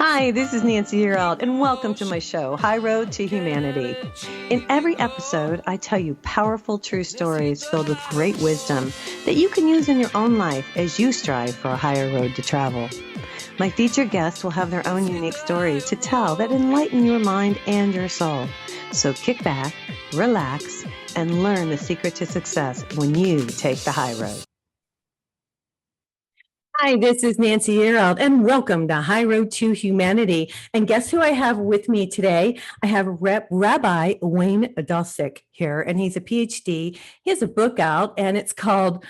Hi, this is Nancy Yearout, and welcome to my show, High Road to Humanity. In every episode, I tell you powerful true stories filled with great wisdom that you can use in your own life as you strive for a higher road to travel. My featured guests will have their own unique stories to tell that enlighten your mind and your soul. So kick back, relax, and learn the secret to success when you take the high road. Hi, this is Nancy Yearout, and welcome to High Road to Humanity. And guess who I have with me today? I have Rabbi Wayne Dosick here, and he's a PhD. He has a book out, and it's called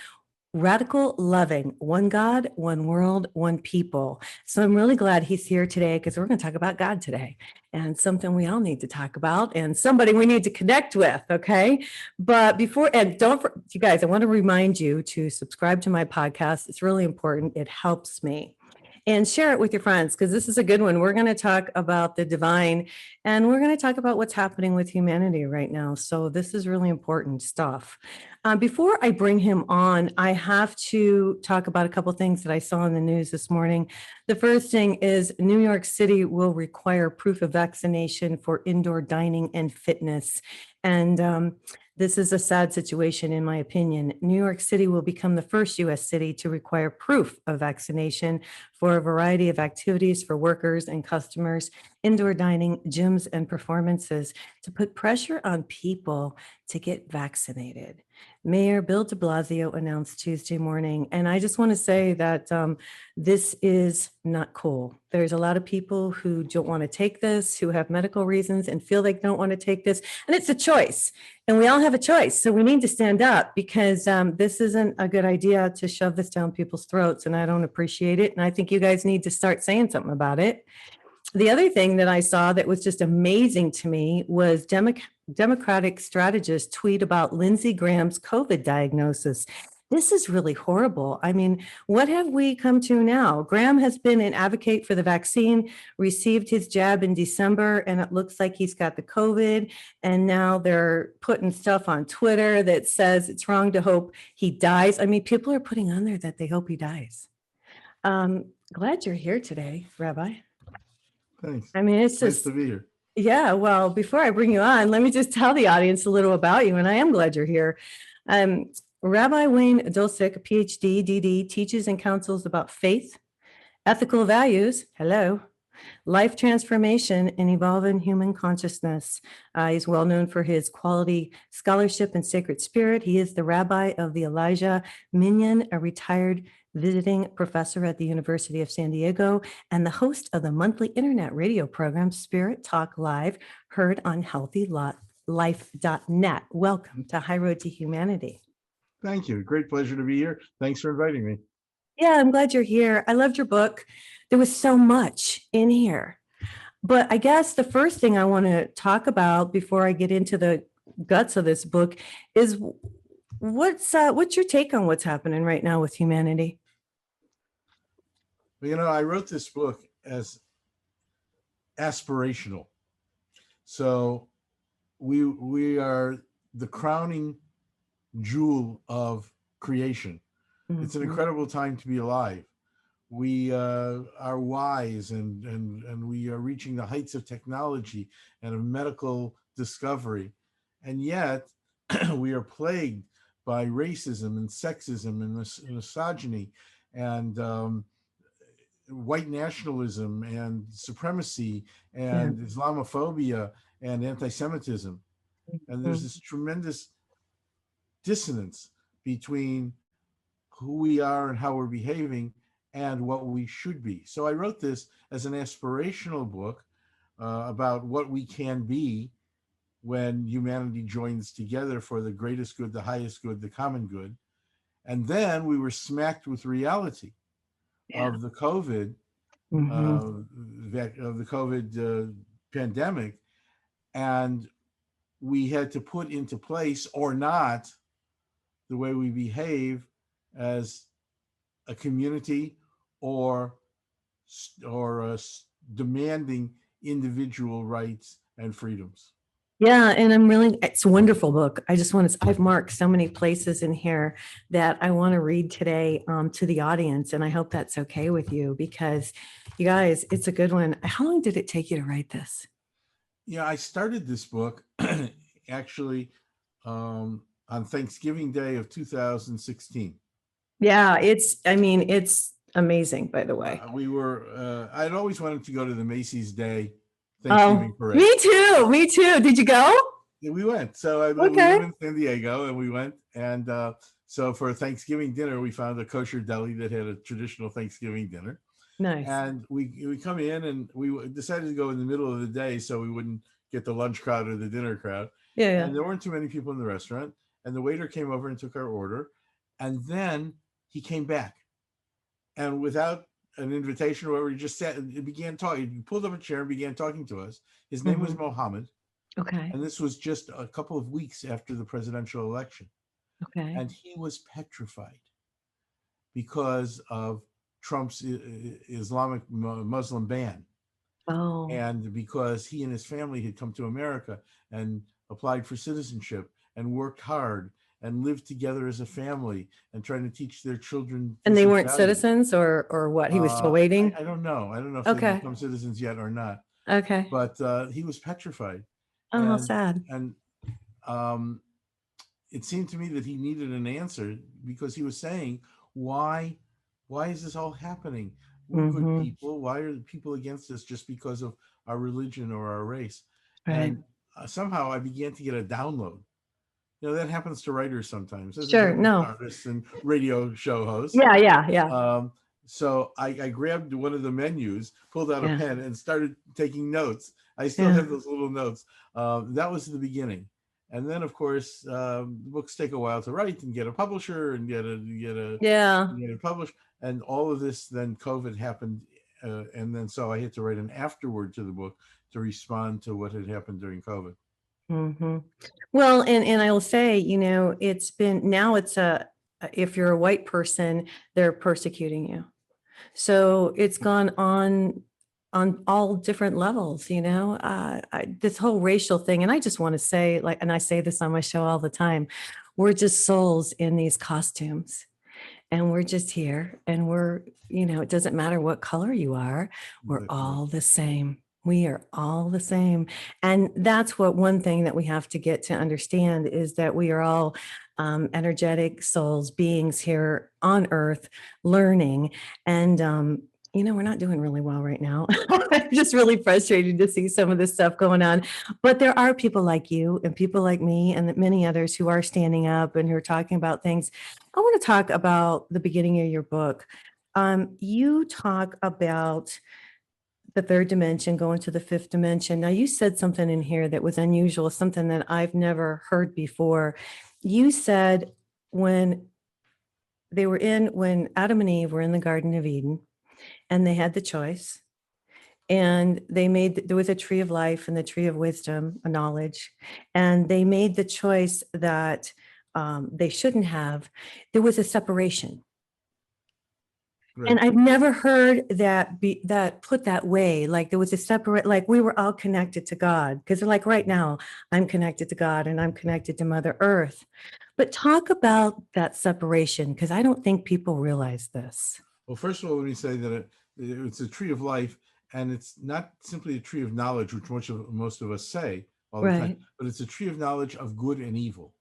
Radical Loving, One God, One World, One People. So I'm really glad he's here today because we're going to talk about God today and something we all need to talk about and somebody we need to connect with. Okay. But before, and you guys, I want to remind you to subscribe to my podcast. It's really important. It helps me. And share it with your friends because this is a good one. We're going to talk about the divine and we're going to talk about what's happening with humanity right now. So this is really important stuff. Before I bring him on, I have to talk about a couple of things that I saw in the news this morning. The first thing is New York City will require proof of vaccination for indoor dining and fitness. And this is a sad situation, in my opinion. New York City will become the first U.S. city to require proof of vaccination for a variety of activities for workers and customers, indoor dining, gyms, and performances to put pressure on people to get vaccinated. Mayor Bill de Blasio announced Tuesday morning, and I just want to say that this is not cool. There's a lot of people who don't want to take this, who have medical reasons and feel they don't want to take this, and it's a choice, and we all have a choice, so we need to stand up because this isn't a good idea to shove this down people's throats, and I don't appreciate it, and I think you guys need to start saying something about it. The other thing that I saw that was just amazing to me was Democratic strategists tweet about Lindsey Graham's COVID diagnosis. This is really horrible. I mean, what have we come to now? Graham has been an advocate for the vaccine, received his jab in December, and it looks like he's got the COVID. And now they're putting stuff on Twitter that says it's wrong to hope he dies. I mean, people are putting on there that they hope he dies. Glad you're here today, Rabbi. Thanks. I mean, it's Nice just, to be here. yeah, well, before I bring you on, let me just tell the audience a little about you, and I am glad you're here. Rabbi Wayne Dosick, PhD, DD, teaches and counsels about faith, ethical values, hello, life transformation, and evolving human consciousness. He's well known for his quality scholarship and sacred spirit. He is the rabbi of the Elijah Minyan, a retired visiting professor at the University of San Diego, and the host of the monthly internet radio program Spirit Talk Live, heard on healthylife.net. Welcome to High Road to Humanity. Thank you. Great pleasure to be here. Thanks for inviting me. Yeah, I'm glad you're here. I loved your book. There was so much in here. But I guess the first thing I want to talk about before I get into the guts of this book is what's your take on what's happening right now with humanity? Well, I wrote this book as aspirational. So we are the crowning jewel of creation. Mm-hmm. It's an incredible time to be alive. We are wise and we are reaching the heights of technology and of medical discovery. And yet we are plagued by racism and sexism and misogyny and white nationalism and supremacy and Islamophobia and anti-Semitism. And there's this tremendous dissonance between who we are and how we're behaving and what we should be. So I wrote this as an aspirational book about what we can be when humanity joins together for the greatest good, the highest good, the common good. And then we were smacked with reality of the COVID, of the COVID pandemic, and we had to put into place or not the way we behave as a community or demanding individual rights and freedoms. Yeah, and it's a wonderful book. I've marked so many places in here that I want to read today to the audience, and I hope that's okay with you because you guys, it's a good one. How long did it take you to write this? Yeah, I started this book actually on Thanksgiving Day of 2016. Yeah, it's amazing, by the way. I'd always wanted to go to the Macy's Day Thanksgiving Oh, parade. me too. Me too. Did you go? Yeah, we went. We Okay. live in San Diego, and we went. And so for Thanksgiving dinner, we found a kosher deli that had a traditional Thanksgiving dinner. Nice. And we come in, and we decided to go in the middle of the day so we wouldn't get the lunch crowd or the dinner crowd. Yeah, yeah. And there weren't too many people in the restaurant. And the waiter came over and took our order. And then he came back, and without an invitation or whatever, he just sat and began talking. He pulled up a chair and began talking to us. His name was Mohammed, Okay. and this was just a couple of weeks after the presidential election. Okay. And he was petrified because of Trump's Islamic Muslim ban, Oh, and because he and his family had come to America and applied for citizenship and worked hard and lived together as a family and trying to teach their children and they decent weren't values. citizens or what? He was still waiting. I don't know. I don't know if they've Okay. become citizens yet or not. Okay. But he was petrified, Oh, how and sad. and um, it seemed to me that he needed an answer because he was saying, why is this all happening? We're good Mm-hmm. people. Why are the people against us just because of our religion or our race? Right. And somehow I began to get a download. That happens to writers sometimes, as it Sure. happens to No. artists and radio show hosts. Yeah, yeah, yeah. So I grabbed one of the menus, pulled out a Yeah. pen, and started taking notes. I still Yeah. have those little notes. That was the beginning, and then of course books take a while to write and get a publisher and Yeah. get it published, and all of this. Then COVID happened, and then so I had to write an afterword to the book to respond to what had happened during COVID. Mm-hmm. Well, and I will say, if you're a white person, they're persecuting you. So it's gone on all different levels, this whole racial thing. And I just want to say, and I say this on my show all the time, we're just souls in these costumes. And we're just here, and it doesn't matter what color you are, we're Exactly. all the same. We are all the same. And that's one thing that we have to get to understand is that we are all energetic souls, beings here on earth, learning. And, we're not doing really well right now. I'm just really frustrated to see some of this stuff going on. But there are people like you and people like me and many others who are standing up and who are talking about things. I want to talk about the beginning of your book. You talk about the third dimension, going to the fifth dimension. Now, you said something in here that was unusual, something that I've never heard before. You said when when Adam and Eve were in the Garden of Eden and they had the choice, and there was a tree of life and the tree of wisdom, a knowledge, and they made the choice that they shouldn't have. There was a separation. Right. And I've never heard that put that way. Like there was a separate, like we were all connected to God. Because like right now, I'm connected to God and I'm connected to Mother Earth. But talk about that separation, because I don't think people realize this. Well, first of all, let me say that it's a tree of life, and it's not simply a tree of knowledge, which most of us say all the time, Right. but it's a tree of knowledge of good and evil.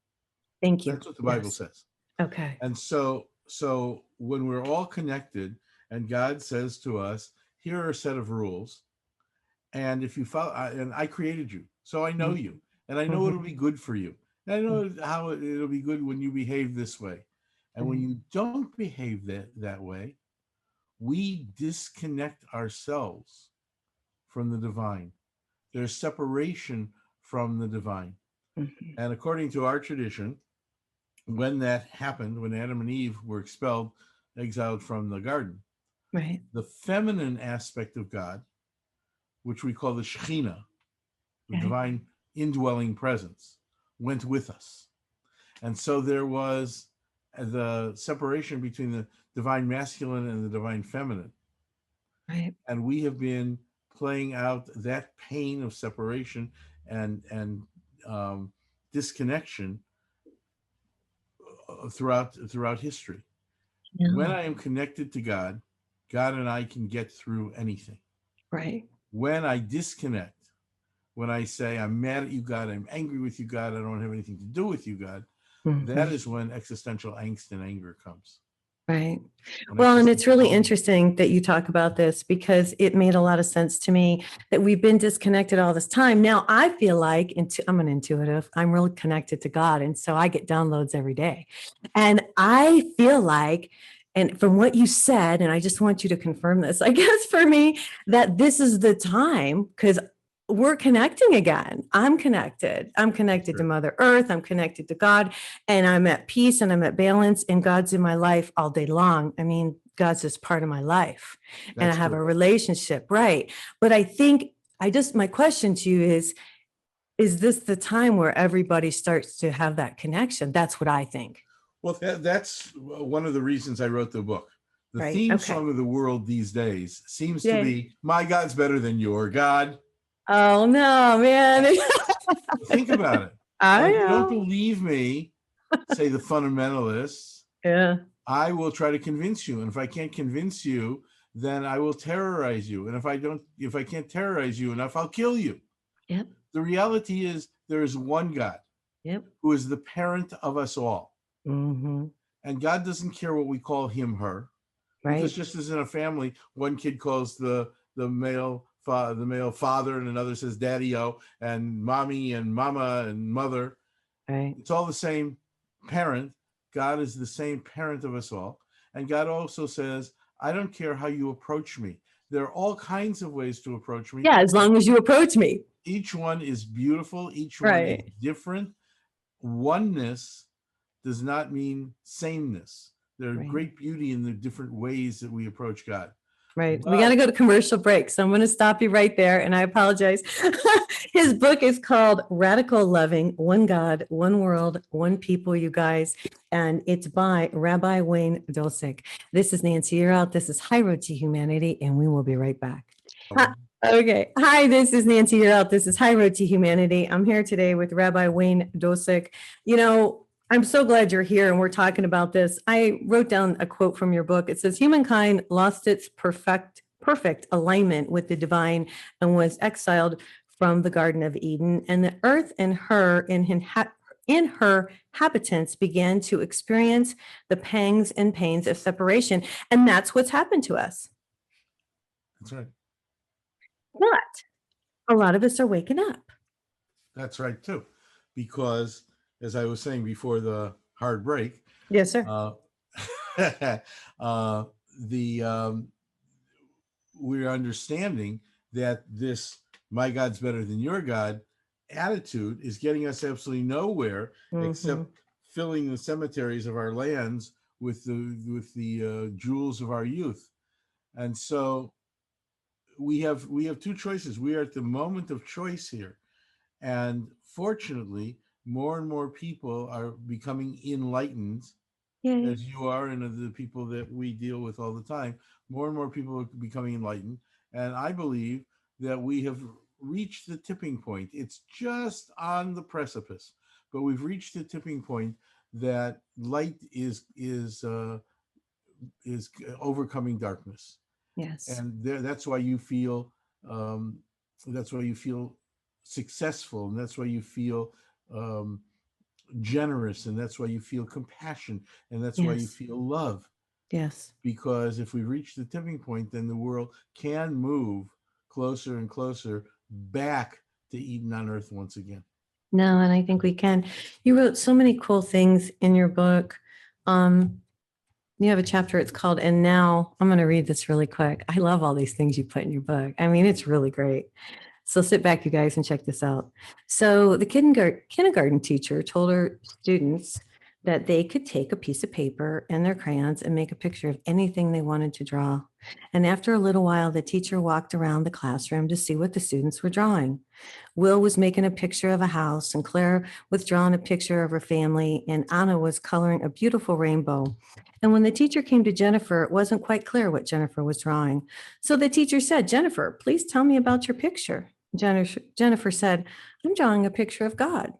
Thank you. That's what the Bible Yes. says. Okay. And so when we're all connected, and God says to us, "Here are a set of rules, and if you follow, and I created you, so I know you, and I know it'll be good for you. And I know how it'll be good when you behave this way, and when you don't behave that way, we disconnect ourselves from the divine. There's separation from the divine. And according to our tradition, when that happened, when Adam and Eve were expelled, exiled from the garden, Right. the feminine aspect of God, which we call the Shekhinah, the divine indwelling presence, went with us. And so there was the separation between the divine masculine and the divine feminine. Right. And we have been playing out that pain of separation and disconnection throughout history. Yeah. When I am connected to God, God and I can get through anything. Right. When I disconnect, when I say I'm mad at you, God, I'm angry with you, God, I don't have anything to do with you, God, that is when existential angst and anger comes. Right. Well, and it's really interesting that you talk about this, because it made a lot of sense to me that we've been disconnected all this time. Now, I feel like I'm an intuitive. I'm really connected to God. And so I get downloads every day. And I feel like, and from what you said, and I just want you to confirm this, I guess for me, that this is the time, because we're connecting again. I'm connected. I'm connected to Mother Earth. I'm connected to God, and I'm at peace and I'm at balance, and God's in my life all day long. I mean, God's just part of my life, and I have a relationship. Right. But I think my question to you is this the time where everybody starts to have that connection? That's what I think. Well, that's one of the reasons I wrote the book. The theme song of the world these days seems to be, my God's better than your God. Oh, no, man. Think about it. If you don't believe me, say the fundamentalists, I will try to convince you. And if I can't convince you, then I will terrorize you. And if I can't terrorize you enough, I'll kill you. Yep. The reality is there is one God who is the parent of us all. Mm-hmm. And God doesn't care what we call him, her. Right. Because just as in a family, one kid calls the male father, and another says daddy-o, and mommy and mama and mother. Right. It's all the same parent. God is the same parent of us all. And God also says, I don't care how you approach me. There are all kinds of ways to approach me. Yeah, as long as you approach me. Each one is beautiful. Each one is different. Oneness does not mean sameness. There's great beauty in the different ways that we approach God. Right. We got to go to commercial break. So I'm going to stop you right there. And I apologize. His book is called Radical Loving, One God, One World, One People, you guys. And it's by Rabbi Wayne Dosick. This is Nancy Yearout. This is High Road to Humanity. And we will be right back. Okay. Hi, this is Nancy Yearout. This is High Road to Humanity. I'm here today with Rabbi Wayne Dosick. You know, I'm so glad you're here and we're talking about this. I wrote down a quote from your book. It says, humankind lost its perfect alignment with the divine and was exiled from the Garden of Eden, and the earth and her inhabitants began to experience the pangs and pains of separation. And that's what's happened to us. That's right. But a lot of us are waking up. That's right, too. Because as I was saying before the hard break, yes, sir. We're understanding that this "my God's better than your God" attitude is getting us absolutely nowhere, except filling the cemeteries of our lands with the jewels of our youth. And so we have two choices. We are at the moment of choice here, and fortunately, more and more people are becoming enlightened, as you are, and the people that we deal with all the time. More and more people are becoming enlightened. And I believe that we have reached the tipping point. It's just on the precipice, but we've reached the tipping point that light is overcoming darkness. Yes. And that's why you feel successful, and that's why you feel generous, and that's why you feel compassion, and that's why you feel love. Yes. Because if we reach the tipping point, then the world can move closer and closer back to Eden on earth once again. No, and I think we can. You wrote so many cool things in your book. You have a chapter, it's called "And Now." I'm going to read this really quick. I love all these things you put in your book. I mean, it's really great. So sit back, you guys, and check this out. So the kindergarten teacher told her students that they could take a piece of paper and their crayons and make a picture of anything they wanted to draw. And after a little while, the teacher walked around the classroom to see what the students were drawing. Will was making a picture of a house, and Claire was drawing a picture of her family, and Anna was coloring a beautiful rainbow. And when the teacher came to Jennifer, it wasn't quite clear what Jennifer was drawing. So the teacher said, "Jennifer, please tell me about your picture." Jennifer said, I'm drawing a picture of God.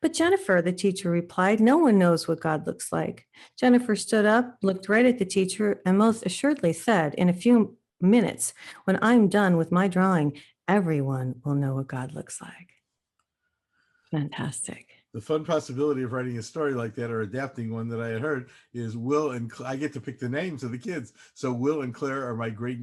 But Jennifer, the teacher replied, no one knows what God looks like. Jennifer stood up, looked right at the teacher, and most assuredly said, in a few minutes, when I'm done with my drawing, everyone will know what God looks like. Fantastic. The fun possibility of writing a story like that or adapting one that I had heard is Will and I get to pick the names of the kids. So Will and Claire are my great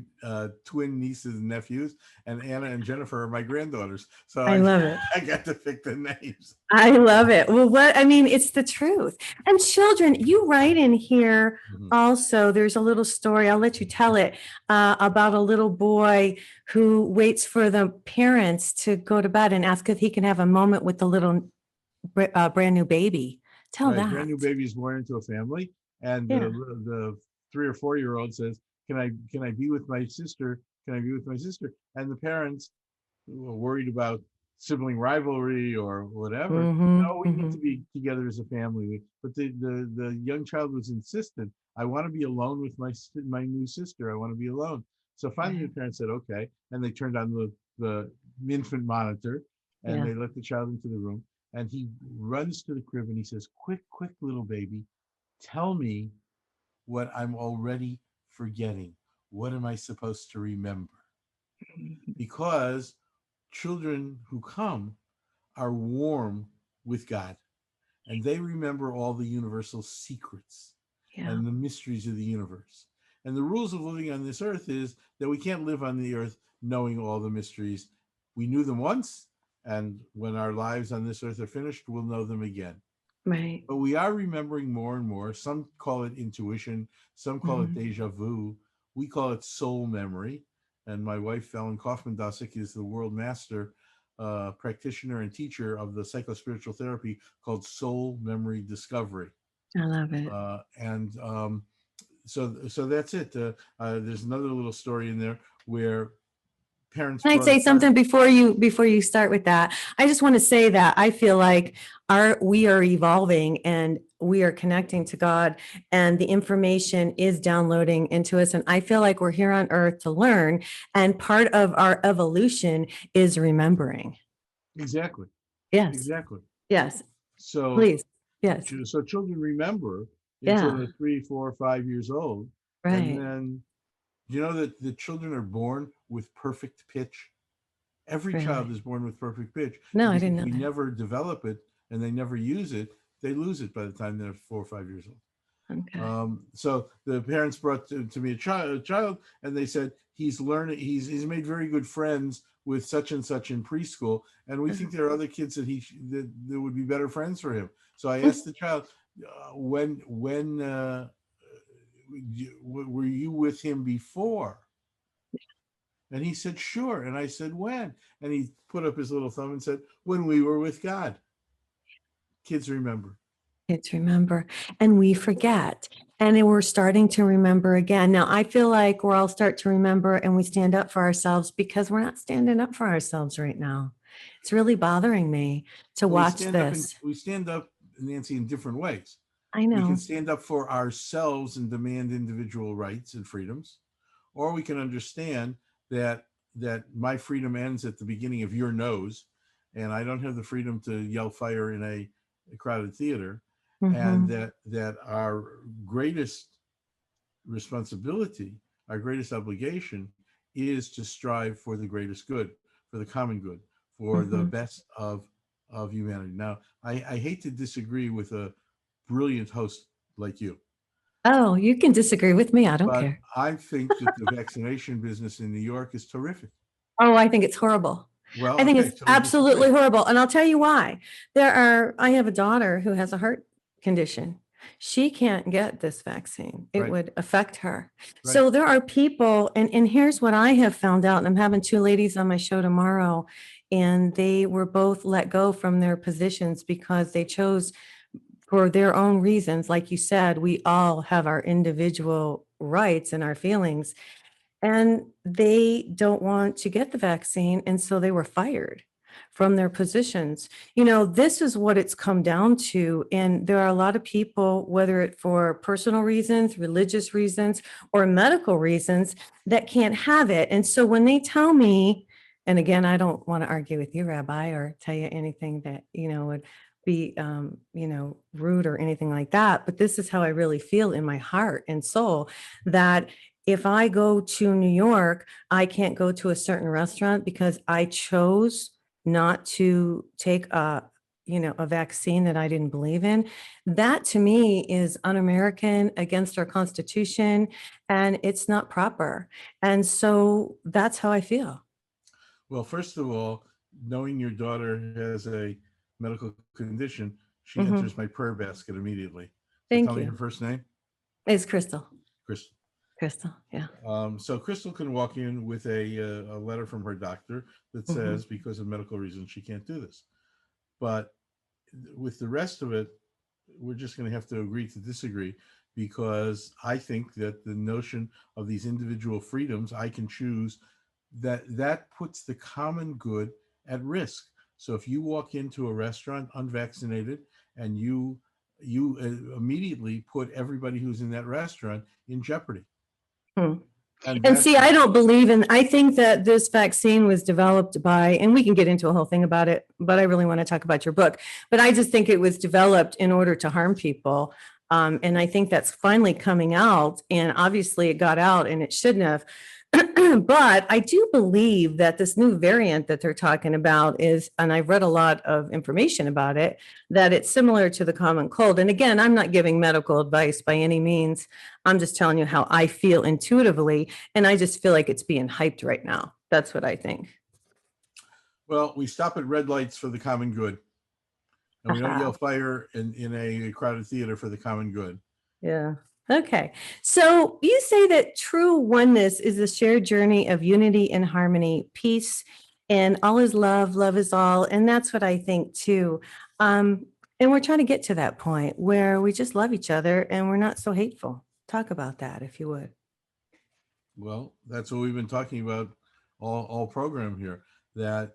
twin nieces and nephews, and Anna and Jennifer are my granddaughters. So I love it. I got to pick the names. I love it. Well, it's the truth. And children, you write in here also, there's a little story, I'll let you tell it, about a little boy who waits for the parents to go to bed and ask if he can have a moment with the little brand new baby. Tell that. Brand new baby is born into a family, and the 3 or 4 year old says, can I be with my sister? Can I be with my sister? And the parents were worried about sibling rivalry or whatever. No, we need to be together as a family. But the young child was insistent. I want to be alone with my new sister. I want to be alone. So finally the parents said, okay. And they turned on the infant monitor, and they let the child into the room. And he runs to the crib and he says, quick, little baby, tell me what I'm already forgetting. What am I supposed to remember? Because children who come are warm with God, and they remember all the universal secrets and the mysteries of the universe. And the rules of living on this earth is that we can't live on the earth knowing all the mysteries. We knew them once, and when our lives on this earth are finished, we'll know them again. Right. But we are remembering more and more. Some call it intuition. Some call it deja vu. We call it soul memory. And my wife, Ellen Kaufman Dosick, is the world master practitioner and teacher of the psychospiritual therapy called soul memory discovery. I love it. So that's it. There's another little story in there where parents. Can I say something before you start with that? I just want to say that I feel like we are evolving and we are connecting to God, and the information is downloading into us. And I feel like we're here on earth to learn. And part of our evolution is remembering. Exactly. Yes. Exactly. Yes. So please. Yes. So children remember until they're 3, 4, 5 years old. Right. And then you know that the children are born with perfect pitch. Every child is born with perfect pitch. No, I didn't know that. We never develop it and they never use it. They lose it by the time they're 4 or 5 years old. Okay. So the parents brought to me a child, and they said he's learning. He's made very good friends with such and such in preschool, and we think there are other kids that that would be better friends for him. So I asked the child, when were you with him before? And he said, sure. And I said, when? And he put up his little thumb and said, when we were with God. Kids remember. Kids remember, and we forget. And then we're starting to remember again. Now, I feel like we're all start to remember and we stand up for ourselves, because we're not standing up for ourselves right now. It's really bothering me to watch this. We stand up, Nancy, in different ways. I know. We can stand up for ourselves and demand individual rights and freedoms, or we can understand that my freedom ends at the beginning of your nose, and I don't have the freedom to yell fire in a crowded theater, and that our greatest responsibility, our greatest obligation, is to strive for the greatest good, for the common good, for the best of humanity. Now, I hate to disagree with a brilliant host like you. Oh, you can disagree with me. I don't care. I think that the vaccination business in New York is terrific. Oh, I think it's horrible. Well, I think it's absolutely horrible. And I'll tell you why. I have a daughter who has a heart condition. She can't get this vaccine. It would affect her. So there are people, and here's what I have found out. And I'm having 2 ladies on my show tomorrow, and they were both let go from their positions because they chose for their own reasons. Like you said, we all have our individual rights and our feelings, and they don't want to get the vaccine. And so they were fired from their positions. This is what it's come down to. And there are a lot of people, whether it's for personal reasons, religious reasons, or medical reasons, that can't have it. And so when they tell me And again, I don't want to argue with you, Rabbi, or tell you anything that, would be, rude or anything like that. But this is how I really feel in my heart and soul, that if I go to New York, I can't go to a certain restaurant because I chose not to take a vaccine that I didn't believe in. That to me is un-American, against our Constitution, and it's not proper. And so that's how I feel. Well, first of all, knowing your daughter has a medical condition, she Mhm. enters my prayer basket immediately. So Thank tell me her you. first name. It's Crystal. Chris. Crystal, yeah. So Crystal can walk in with a letter from her doctor that Mhm. says because of medical reasons she can't do this. But with the rest of it, we're just going to have to agree to disagree, because I think that the notion of these individual freedoms, I can choose, that puts the common good at risk. So if you walk into a restaurant unvaccinated and you immediately put everybody who's in that restaurant in jeopardy. Hmm. And And that's see, I don't believe in, I think that this vaccine was developed by, and we can get into a whole thing about it, but I really want to talk about your book. But I just think it was developed in order to harm people. And I think that's finally coming out. And obviously it got out and it shouldn't have. But I do believe that this new variant that they're talking about is, and I've read a lot of information about it, that it's similar to the common cold. And again, I'm not giving medical advice by any means. I'm just telling you how I feel intuitively. And I just feel like it's being hyped right now. That's what I think. Well, we stop at red lights for the common good, and we don't yell fire in a crowded theater for the common good. Yeah. Okay. So you say that true oneness is a shared journey of unity and harmony, peace, and all is love, love is all. And that's what I think too. And we're trying to get to that point where we just love each other and we're not so hateful. Talk about that, if you would. Well, that's what we've been talking about all program here. That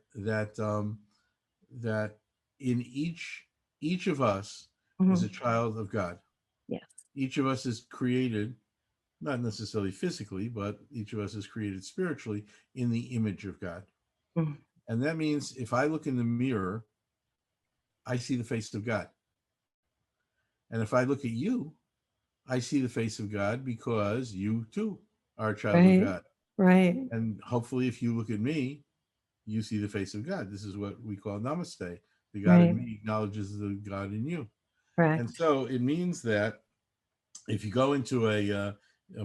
in each of us is a Mhm. child of God. Yes. Each of us is created, not necessarily physically, but each of us is created spiritually in the image of God. Mhm. And that means if I look in the mirror, I see the face of God. And if I look at you, I see the face of God, because you too are a child of Right. God. Right. And hopefully, if you look at me, you see the face of God. This is what we call namaste. The God in Right. me acknowledges the God in you. And Correct. so it means that if you go into a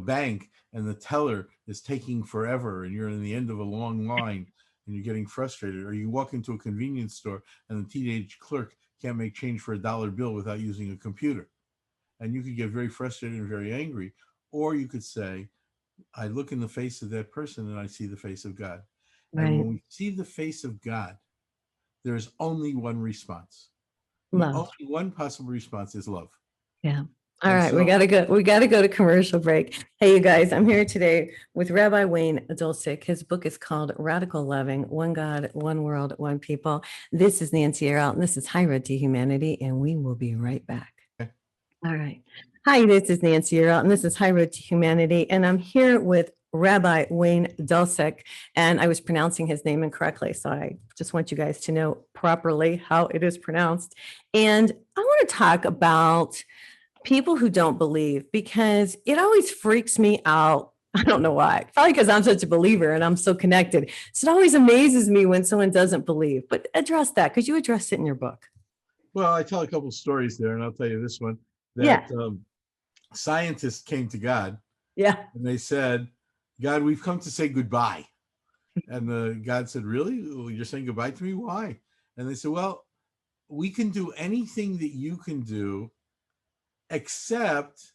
bank and the teller is taking forever and you're in the end of a long line and you're getting frustrated, or you walk into a convenience store and the teenage clerk can't make change for $1 bill without using a computer, and you could get very frustrated and very angry. Or you could say, I look in the face of that person and I see the face of God. And Right. when we see the face of God, there's only one response. The Love. only one possible response is love. Yeah. All And right, we so, gotta go. We gotta go to commercial break. Hey, you guys, I'm here today with Rabbi Wayne Dosick. His book is called Radical Loving: One God, One World, One People. This is Nancy Eralt, and this is High Road to Humanity, and we will be right back. All right. Hi, this is Nancy Eralt, and this is High Road to Humanity, and I'm here with Rabbi Wayne Dosick, and I was pronouncing his name incorrectly, so I just want you guys to know properly how it is pronounced. And I want to talk about people who don't believe, because it always freaks me out. I don't know why. Probably because I'm such a believer and I'm so connected. So it always amazes me when someone doesn't believe. But address that, because you addressed it in your book. well, I tell a couple stories there, and I'll tell you this one, Yeah. that scientists came to God Yeah. and they said, God, we've come to say goodbye. And God said, really? You're saying goodbye to me? Why? And they said, well, we can do anything that you can do, except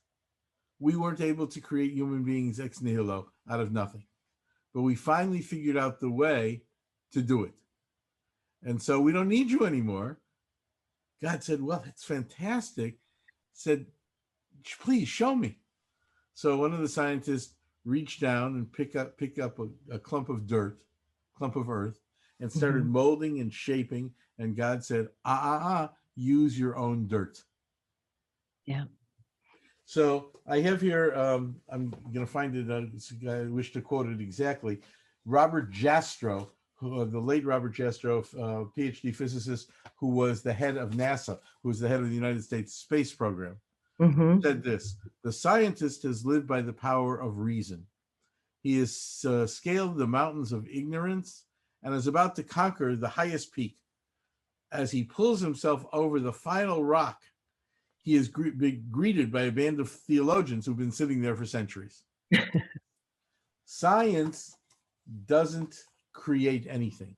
we weren't able to create human beings ex nihilo, out of nothing. But we finally figured out the way to do it. And so we don't need you anymore. God said, well, that's fantastic. Said, please show me. So one of the scientists reached down and picked up a clump of dirt, clump of earth, and started molding and shaping. And God said, use your own dirt. Yeah. So I have here, I'm going to find it. I wish to quote it exactly. Robert Jastrow, the late Robert Jastrow, PhD physicist, who was the head of NASA, who was the head of the United States space program, said this: the scientist has lived by the power of reason. He has scaled the mountains of ignorance and is about to conquer the highest peak. As he pulls himself over the final rock, he is greeted by a band of theologians who've been sitting there for centuries. Science doesn't create anything.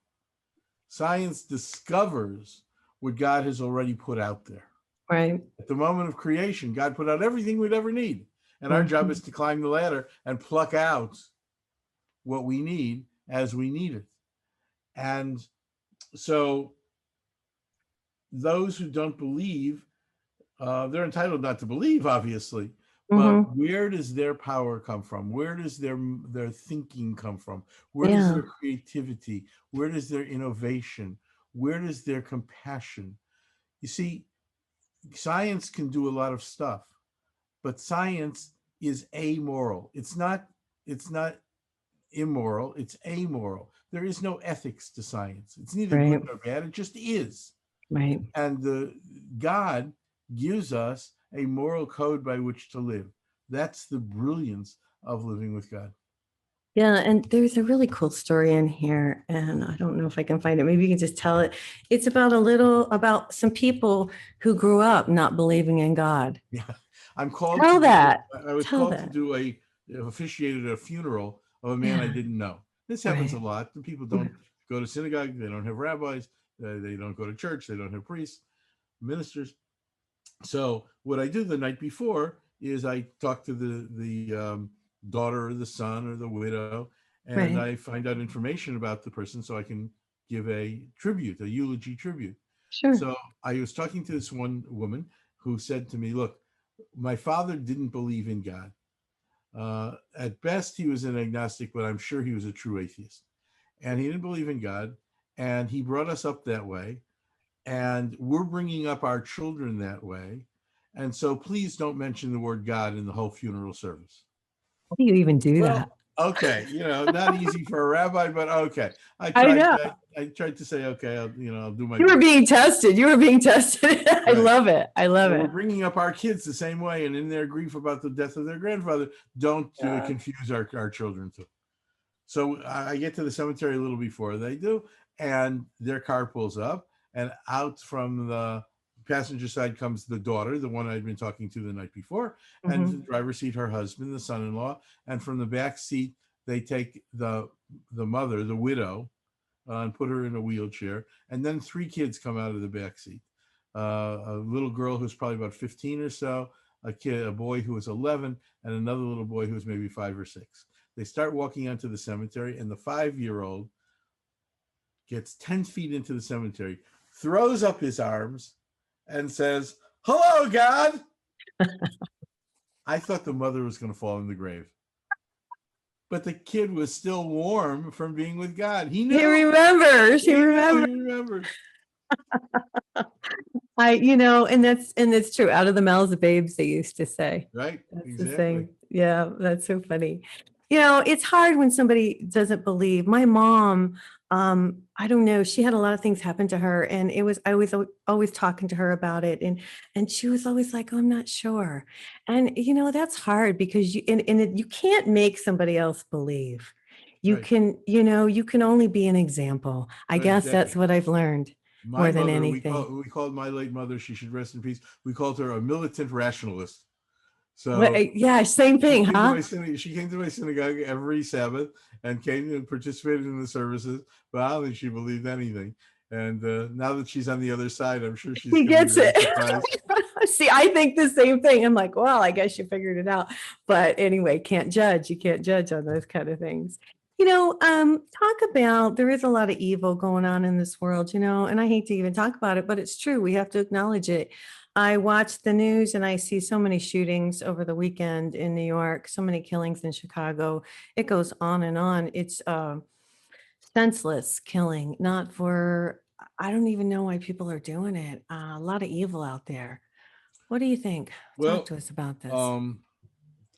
Science discovers what God has already put out there. Right. At the moment of creation, God put out everything we'd ever need. And our job is to climb the ladder and pluck out what we need as we need it. And so those who don't believe, they're entitled not to believe, obviously. But where does their power come from? Where does their thinking come from? Where does their creativity? Where does their innovation? Where does their compassion? You see, science can do a lot of stuff, but science is amoral. It's not immoral, it's amoral. There is no ethics to science. It's neither good nor bad, it just is. Right. And God gives us a moral code by which to live. That's the brilliance of living with God. Yeah, and there's a really cool story in here, and I don't know if I can find it. Maybe you can just tell it. It's about some people who grew up not believing in God. Yeah, I'm called. Tell that. I was called to do officiated a funeral of a man I didn't know. This happens a lot. People don't go to synagogue. They don't have rabbis. They don't go to church. They don't have priests, ministers. So what I do the night before is I talk to the daughter or the son or the widow, and I find out information about the person so I can give a tribute, a eulogy tribute. Sure. So I was talking to this one woman who said to me, look, my father didn't believe in God. At best, he was an agnostic, but I'm sure he was a true atheist. And he didn't believe in God, and he brought us up that way. And we're bringing up our children that way. And so please don't mention the word God in the whole funeral service. How do you even do that? Okay, not easy for a rabbi, but okay. I tried to say, okay, I'll do my best. You were being tested. I love it. We're bringing up our kids the same way, and in their grief about the death of their grandfather, don't confuse our children too. So I get to the cemetery a little before they do, and their car pulls up, and out from the passenger side comes the daughter, the one I'd been talking to the night before, and the driver's seat, her husband, the son-in-law, and from the back seat, they take the mother, the widow, and put her in a wheelchair, and then 3 kids come out of the back seat. A little girl who's probably about 15 or so, a boy who was 11, and another little boy who was maybe 5 or 6. They start walking onto the cemetery, and the 5-year-old gets 10 feet into the cemetery, throws up his arms, and says, "Hello, God." I thought the mother was going to fall in the grave. But the kid was still warm from being with God. He knew. He remembers. He remembers. And that's true. Out of the mouths of babes, they used to say. Right. That's exactly. the thing. Yeah, that's so funny. It's hard when somebody doesn't believe. My mom, I don't know, she had a lot of things happen to her, and I was always talking to her about it, and she was always like, "Oh, I'm not sure." And that's hard because you can't make somebody else believe. You can only be an example. I guess that's what I've learned more than anything. We called my late mother, she should rest in peace, we called her a militant rationalist. So yeah, same thing, she came to my synagogue every Sabbath and came and participated in the services, but I don't think she believed anything. And now that she's on the other side, I'm sure she gets it. See, I think the same thing. I'm like, well, I guess you figured it out. But anyway, can't judge. You can't judge on those kind of things. Talk about, there is a lot of evil going on in this world, and I hate to even talk about it, but it's true. We have to acknowledge it. I watch the news and I see so many shootings over the weekend in New York, so many killings in Chicago. It goes on and on. It's senseless killing, I don't even know why people are doing it. A lot of evil out there. What do you think? Talk to us about this.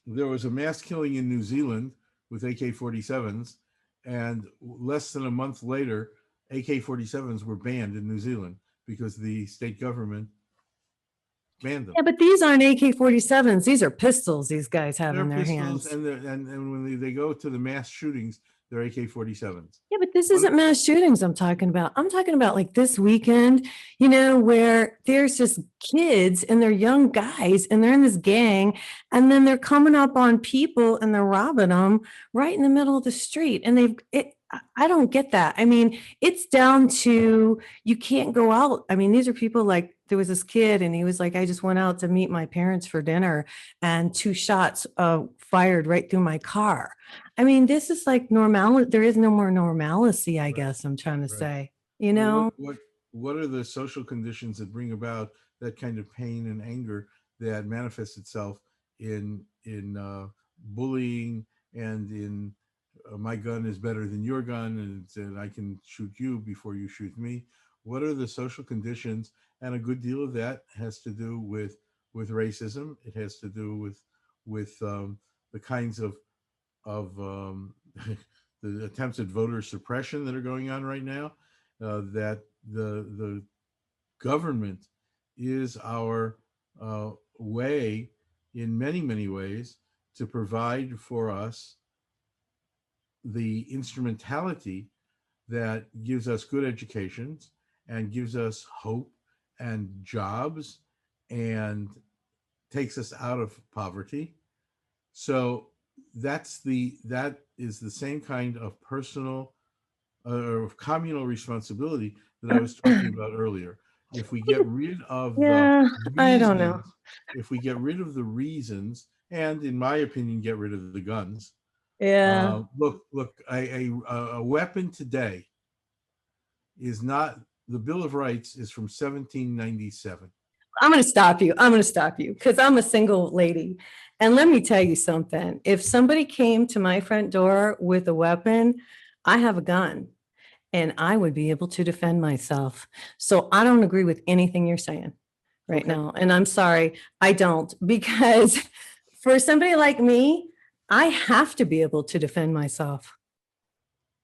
There was a mass killing in New Zealand with AK-47s, And less than a month later, AK-47s were banned in New Zealand because the state government banned them. Yeah, but these aren't AK-47s. These are pistols these guys have They're in their pistols, hands. and when they go to the mass shootings, they're AK-47s. Yeah, but this isn't mass shootings I'm talking about. I'm talking about like this weekend, where there's just kids and they're young guys and they're in this gang and then they're coming up on people and they're robbing them right in the middle of the street. And I don't get that. I mean, it's down to you can't go out. I mean, these are people like there was this kid and he was like, I just went out to meet my parents for dinner and 2 shots fired right through my car. I mean, this is like normal. There is no more normalcy, I guess I'm trying to say, Well, what are the social conditions that bring about that kind of pain and anger that manifests itself in bullying and in my gun is better than your gun and I can shoot you before you shoot me? What are the social conditions? And a good deal of that has to do with racism. It has to do with the kinds of the attempts at voter suppression that are going on right now. That the government is our way, in many ways, to provide for us the instrumentality that gives us good educations and gives us hope and jobs and takes us out of poverty. So that is the same kind of personal or of communal responsibility that I was talking about earlier. If we get rid of yeah, the I don't know. reasons, if we get rid of the reasons, and in my opinion, get rid of the guns. Yeah. Look, a weapon today is not, the Bill of Rights is from 1797. I'm going to stop you because I'm a single lady. And let me tell you something. If somebody came to my front door with a weapon, I have a gun and I would be able to defend myself. So I don't agree with anything you're saying right now. And I'm sorry, I don't, because for somebody like me, I have to be able to defend myself.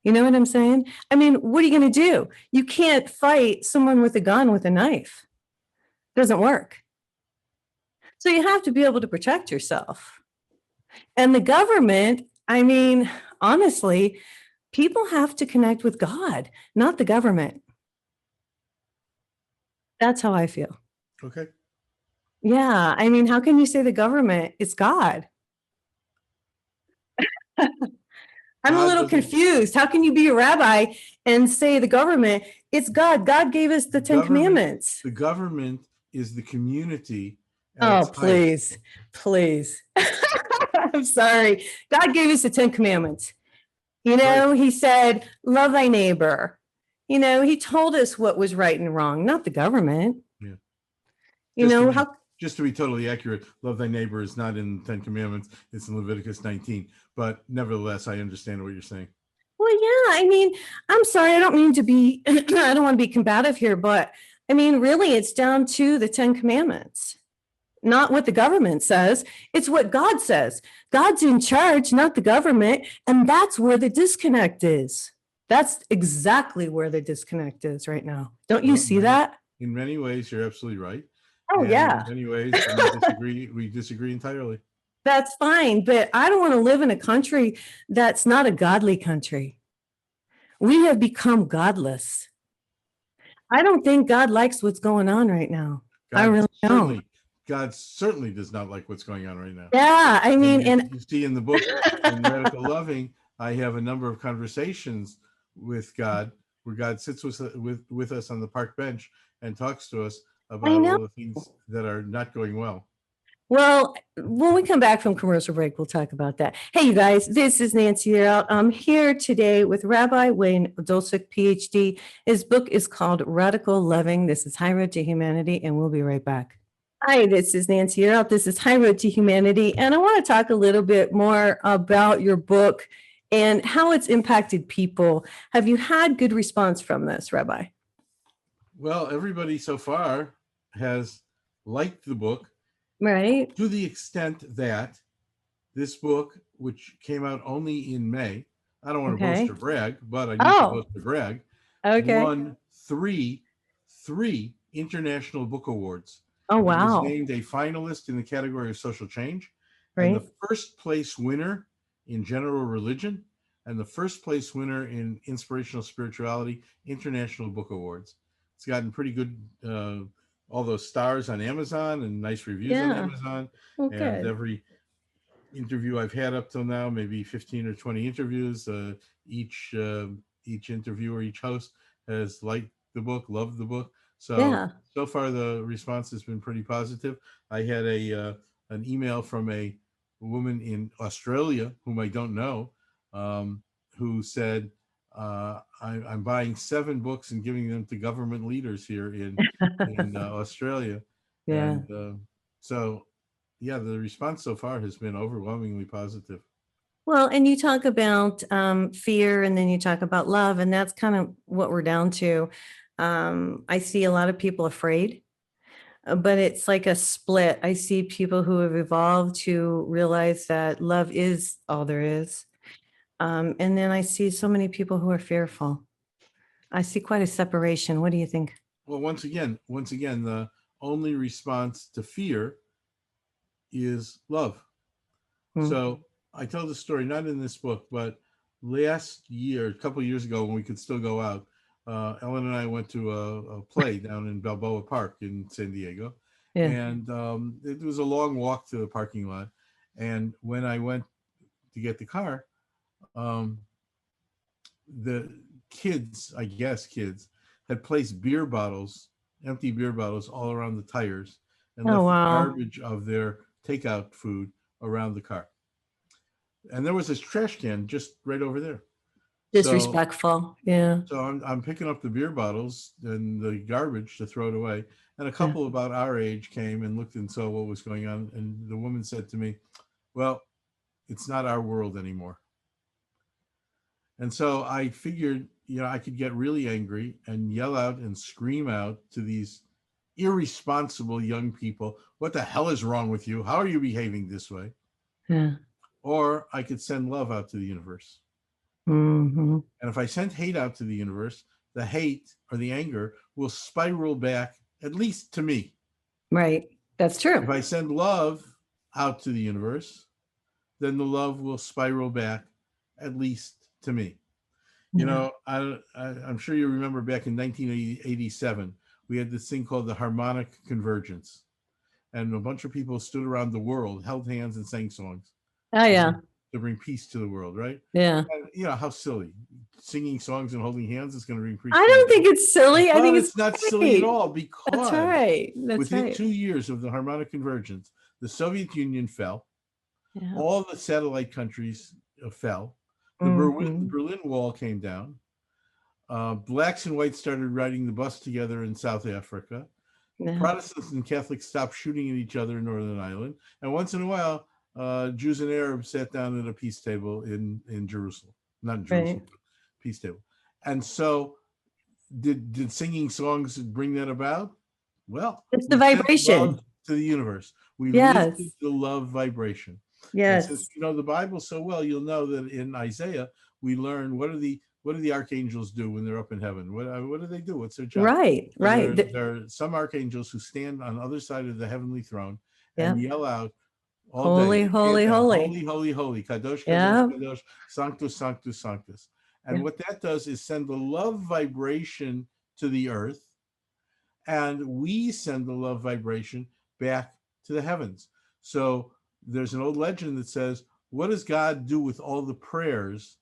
You know what I'm saying? I mean, what are you going to do? You can't fight someone with a gun with a knife. It doesn't work. So you have to be able to protect yourself. And the government, I mean, honestly, people have to connect with God, not the government. That's how I feel. Okay. Yeah. I mean, how can you say the government is God? I'm a little confused. How can you be a rabbi and say the government, it's God? God gave us the 10 commandments. The government is the community. Oh, please, please. I'm sorry. God gave us the 10 commandments. He said, love thy neighbor. He told us what was right and wrong, not the government. Yeah. Just to be totally accurate, love thy neighbor is not in the 10 commandments. It's in Leviticus 19. But nevertheless, I understand what you're saying. Well, yeah. I mean, I'm sorry. I don't mean to be, I don't want to be combative here, but I mean, really, it's down to the 10 commandments. Not what the government says. It's what God says. God's in charge, not the government. And that's where the disconnect is. That's exactly where the disconnect is right now. Don't you see that? In many ways, you're absolutely right. Oh, yeah. In many ways, we disagree entirely. That's fine. But I don't want to live in a country that's not a godly country. We have become godless. I don't think God likes what's going on right now. I really don't. God certainly does not like what's going on right now. Yeah, I mean, and you see in the book, in Radical Loving, I have a number of conversations with God, where God sits with us on the park bench and talks to us about all the things that are not going well. Well, when we come back from commercial break, we'll talk about that. Hey, you guys, this is Nancy Yearout. I'm here today with Rabbi Wayne Dosick, PhD. His book is called Radical Loving. This is High Road to Humanity, and we'll be right back. Hi, this is Nancy Yearout. This is High Road to Humanity, and I want to talk a little bit more about your book and how it's impacted people. Have you had good response from this, Rabbi? Well, everybody so far has liked the book. Right. To the extent that this book, which came out only in May, I don't want to boast Okay. or brag, but I need to Oh, boast or brag, okay. won three international book awards. Oh, It was wow. named a finalist in the category of social change, and the Right. first place winner in general religion, and the first place winner in inspirational spirituality, international book awards. It's gotten pretty good, all those stars on Amazon and nice reviews on Yeah. Amazon. Well, And good. every interview I've had up till now, maybe 15 or 20 interviews. Each each interviewer, each host has liked the book, loved the book. So Yeah. so far the response has been pretty positive. I had a an email from a woman in Australia whom I don't know, who said, I'm buying 7 books and giving them to government leaders here in Australia, Yeah. and so yeah, the response so far has been overwhelmingly positive. Well, and you talk about fear and then you talk about love, and that's kind of what we're down to. I see a lot of people afraid, but it's like a split. I see people who have evolved to realize that love is all there is. And then I see so many people who are fearful. I see quite a separation. What do you think? Well, once again, the only response to fear is love. Mm. So I tell the story not in this book, but last year, a couple of years ago, when we could still go out, Ellen and I went to a play down in Balboa Park in San Diego, Yeah. and it was a long walk to the parking lot. And when I went to get the car, um, the kids, I guess kids, had placed beer bottles, empty beer bottles, all around the tires and Oh, left the wow. garbage of their takeout food around the car. And there was this trash can just right over there. So Disrespectful. Yeah. so I'm picking up the beer bottles and the garbage to throw it away. And a Yeah. couple about our age came and looked and saw what was going on. And the woman said to me, well, it's not our world anymore. And so I figured, I could get really angry and yell out and scream out to these irresponsible young people, what the hell is wrong with you? How are you behaving this way? Yeah. Or I could send love out to the universe. Hmm. And if I send hate out to the universe, the hate or the anger will spiral back, at least to me. Right. That's If true. I send love out to the universe, then the love will spiral back, at least to me. Yeah. I'm sure you remember back in 1987, we had this thing called the harmonic convergence. And a bunch of people stood around the world, held hands, and sang songs Oh, to yeah. bring peace to the world, right? Yeah. And how silly. Singing songs and holding hands is going to bring peace I to the don't think world. it's silly. I But think it's it's not silly at great. all That's because right. That's within right. 2 years of the harmonic convergence, the Soviet Union fell. Yeah. All the satellite countries fell. The Hmm. Berlin Wall came down. Blacks and whites started riding the bus together in South Africa. Yeah. Protestants and Catholics stopped shooting at each other in Northern Ireland. And once in a while, Jews and Arabs sat down at a peace table in Jerusalem. Not in Right. Jerusalem, but peace table. And so did singing songs bring that about? Well, It's the we sent love vibration. to the universe. We lifted Yes. the love vibration. And since Yes. you know the Bible so well, you'll know that in Isaiah we learn what do the archangels do when they're up in heaven? What do they do? What's their job? Right. So Right. there are some archangels who stand on the other side of the heavenly throne and Yep. yell out all day. Holy, They chant holy, out, holy. holy, holy, holy, kadosh, kadosh, Yeah. kadosh, sanctus, sanctus, sanctus. And Yeah. what that does is send the love vibration to the earth, and we send the love vibration back to the heavens. So there's an old legend that says, what does God do with all the prayers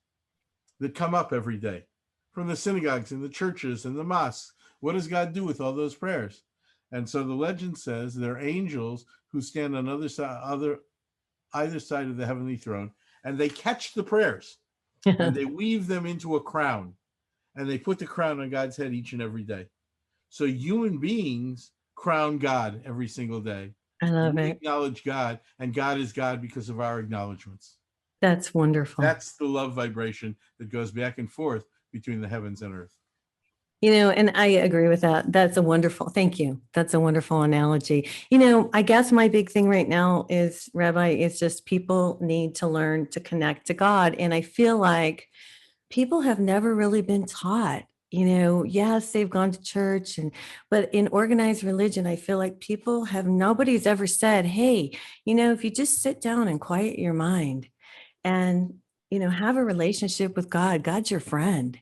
that come up every day from the synagogues and the churches and the mosques? What does God do with all those prayers? And so the legend says they're angels who stand on either side of the heavenly throne, and they catch the prayers and they weave them into a crown, and they put the crown on God's head each and every day. So human beings crown God every single day. I love We it. acknowledge God, and God is God because of our acknowledgments. That's wonderful. That's the love vibration that goes back and forth between the heavens and earth. And I agree with that. Thank you. That's a wonderful analogy. I guess my big thing right now is, Rabbi, is just people need to learn to connect to God. And I feel like people have never really been taught. Yes, they've gone to church, but in organized religion, I feel like nobody's ever said, hey, if you just sit down and quiet your mind and, have a relationship with God, God's your friend,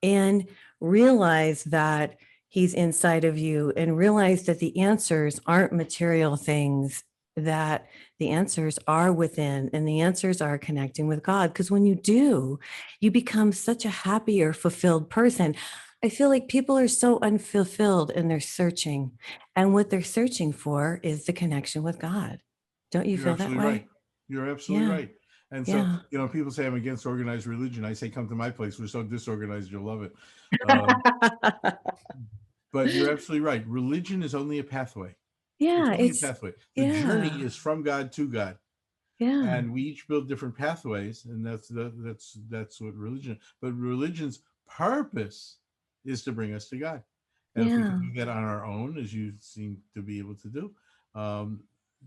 and realize that he's inside of you, and realize that the answers aren't material things, that the answers are within, and the answers are connecting with God. Because when you do, you become such a happier, fulfilled person. I feel like people are so unfulfilled and they're searching. And what they're searching for is the connection with God. Don't you You're feel that absolutely right. way? You're absolutely Yeah. right. And so, Yeah. people say I'm against organized religion. I say, come to my place. We're so disorganized, you'll love it. Um, but you're absolutely right. Religion is only a pathway. It's Yeah. only a pathway. The journey Yeah. is from God to God, Yeah. and we each build different pathways, and that's what religion. But religion's purpose is to bring us to God, and if we can Yeah. do that on our own, as you seem to be able to do, um,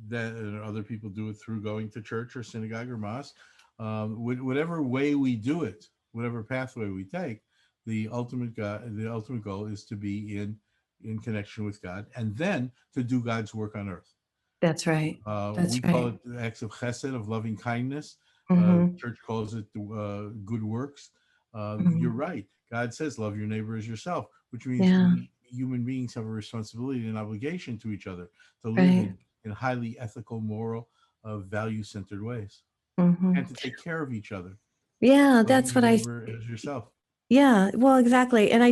that other people do it through going to church or synagogue or mosque, whatever way we do it, whatever pathway we take, the ultimate goal is to be in connection with God, and then to do God's work on earth. That's right. We That's call right. it acts of chesed, of loving kindness. Mhm, Church calls it good works. You're mhm. right. God says, love your neighbor as yourself, which means Yeah, we human beings have a responsibility and obligation to each other to live right. in highly ethical, moral, value-centered ways, and Mhm. to take care of each other, Yeah, loving that's your what neighbor as yourself. yeah, well, exactly. And I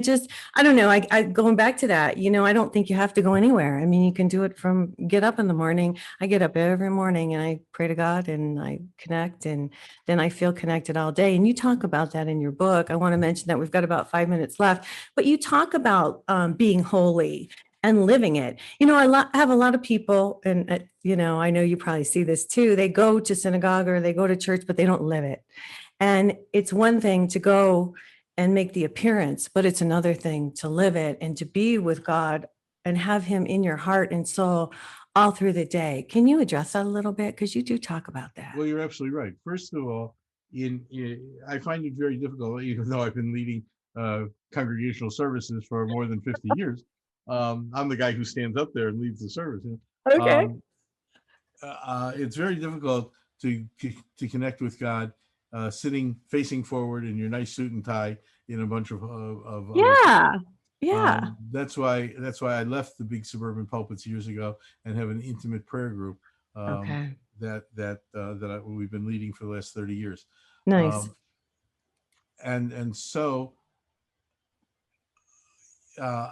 don't know, I going back to that, I don't think you have to go anywhere. I mean, you can do it get up in the morning. I get up every morning and I pray to God and I connect, and then I feel connected all day. And you talk about that in your book. I want to mention that we've got about 5 minutes left, but you talk about being holy and living it. I have a lot of people, and I know you probably see this too. They go to synagogue or they go to church, but they don't live it. And it's one thing to go and make the appearance, but it's another thing to live it and to be with God and have him in your heart and soul all through the day. Can you address that a little bit? Because you do talk about that. Well, you're absolutely right. First of all, I find it very difficult, even though I've been leading congregational services for more than 50 years. I'm the guy who stands up there and leads the service. Okay. Um, it's very difficult to connect with God, sitting facing forward in your nice suit and tie in a bunch of other people. Yeah. Yeah. That's why I left the big suburban pulpits years ago and have an intimate prayer group, um, Okay. we've been leading for the last 30 years, Nice. um, and so uh,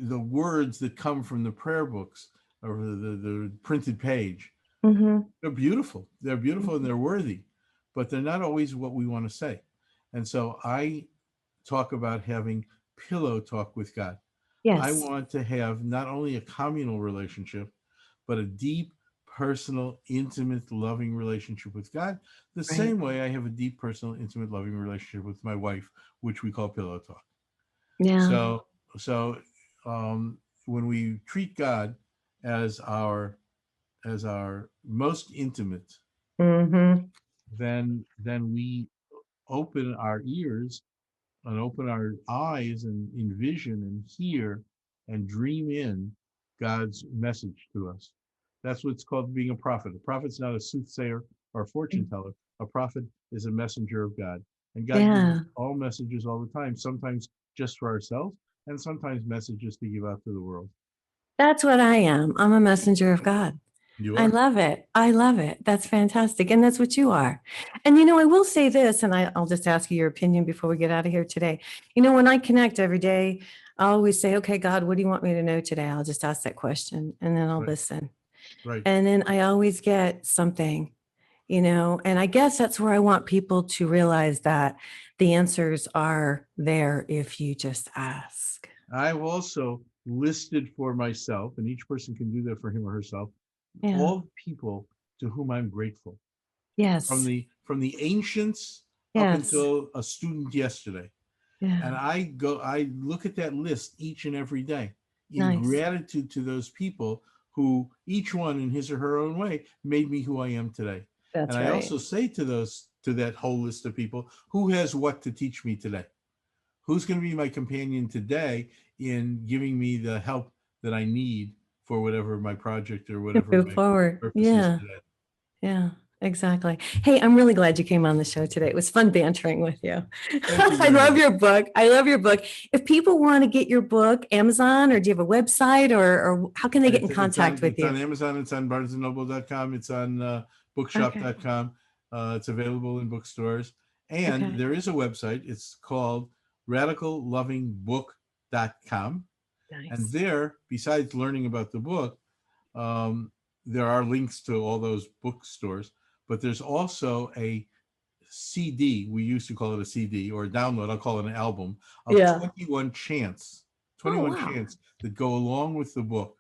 the words that come from the prayer books or the printed page, Mm-hmm. they're beautiful. They're beautiful and they're worthy, but they're not always what we want to say. And so I talk about having pillow talk with God. I Yes. want to have not only a communal relationship, but a deep, personal, intimate, loving relationship with God, the Right. same way I have a deep, personal, intimate, loving relationship with my wife, which we call pillow talk. Yeah. So, so when we treat God as our most intimate, Mm-hmm. then we open our ears and open our eyes and envision and hear and dream in God's message to us. That's what's called being a prophet. A prophet's not a soothsayer or a fortune teller. A prophet is a messenger of God. And God gives us Yeah. all messages all the time, sometimes just for ourselves, and sometimes messages to give out to the world. That's what I am. I'm a messenger of God. You I are. love it. I love it. That's fantastic. And that's what you are. And, I will say this, and I'll just ask you your opinion before we get out of here today. When I connect every day, I always say, okay, God, what do you want me to know today? I'll just ask that question and then I'll Right. listen. Right. And then I always get something, and I guess that's where I want people to realize that the answers are there if you just ask. I've also listed for myself, and each person can do that for him or herself, Yeah. all people to whom I'm grateful. From Yes. the ancients up Yes. until a student yesterday. And I look at that list each and every day in Nice. gratitude to those people who each one in his or her own way made me who I am today. That's and I right. also say to that whole list of people, who has what to teach me today? Who's going to be my companion today in giving me the help that I need for whatever my project or To whatever move my forward. purpose is Yeah. today? Yeah, exactly. Hey, I'm really glad you came on the show today. It was fun bantering with you. Thank you I very love much. your book. I love your book. If people want to get your book, Amazon, or do you have a website, or how can they get in contact with It's on you? Amazon. It's on BarnesandNoble.com. It's on Bookshop.com. It's available in bookstores. And Okay. there is a website. It's called RadicalLovingBook.com. And Nice. there, besides learning about the book, there are links to all those bookstores. But there's also a CD. We used to call it a CD or a download. I'll call it an album of Yeah. 21 chants. Oh, 21 wow. chants that go along with the book.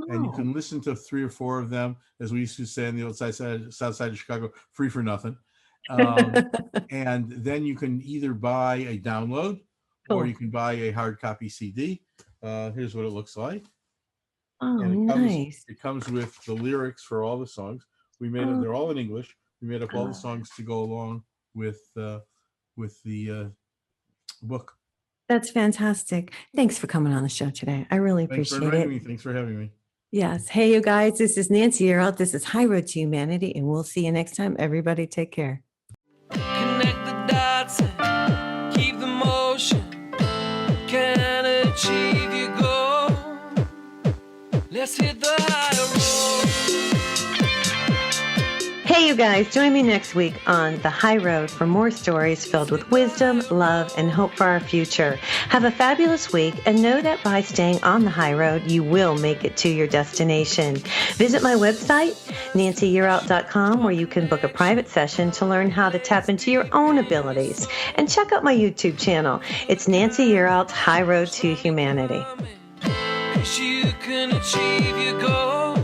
And you Oh, can listen to 3 or 4 of them, as we used to say on the south side of Chicago, free for nothing. And then you can either buy a download or you cool. can buy a hard copy CD. Here's what it looks like. Oh, And nice. it comes with the lyrics for all the songs. Oh, They're all in English. We made up all the oh, songs to go along with the book. that's fantastic. Thanks for coming on the show today. I really Thanks for appreciate inviting it. me. Thanks for having me. Yes. Hey, you guys, this is Nancy Earl. This is High Road to Humanity, and we'll see you next time. Everybody take care. Connect the dots and keep the motion. Can achieve your goal. Let's hit the high road. Hey, you guys, join me next week on The High Road for more stories filled with wisdom, love, and hope for our future. Have a fabulous week, and know that by staying on the high road, you will make it to your destination. Visit my website, nancyyearout.com, where you can book a private session to learn how to tap into your own abilities. And check out my YouTube channel. It's Nancy Yearout's High Road to Humanity. You can achieve your goal.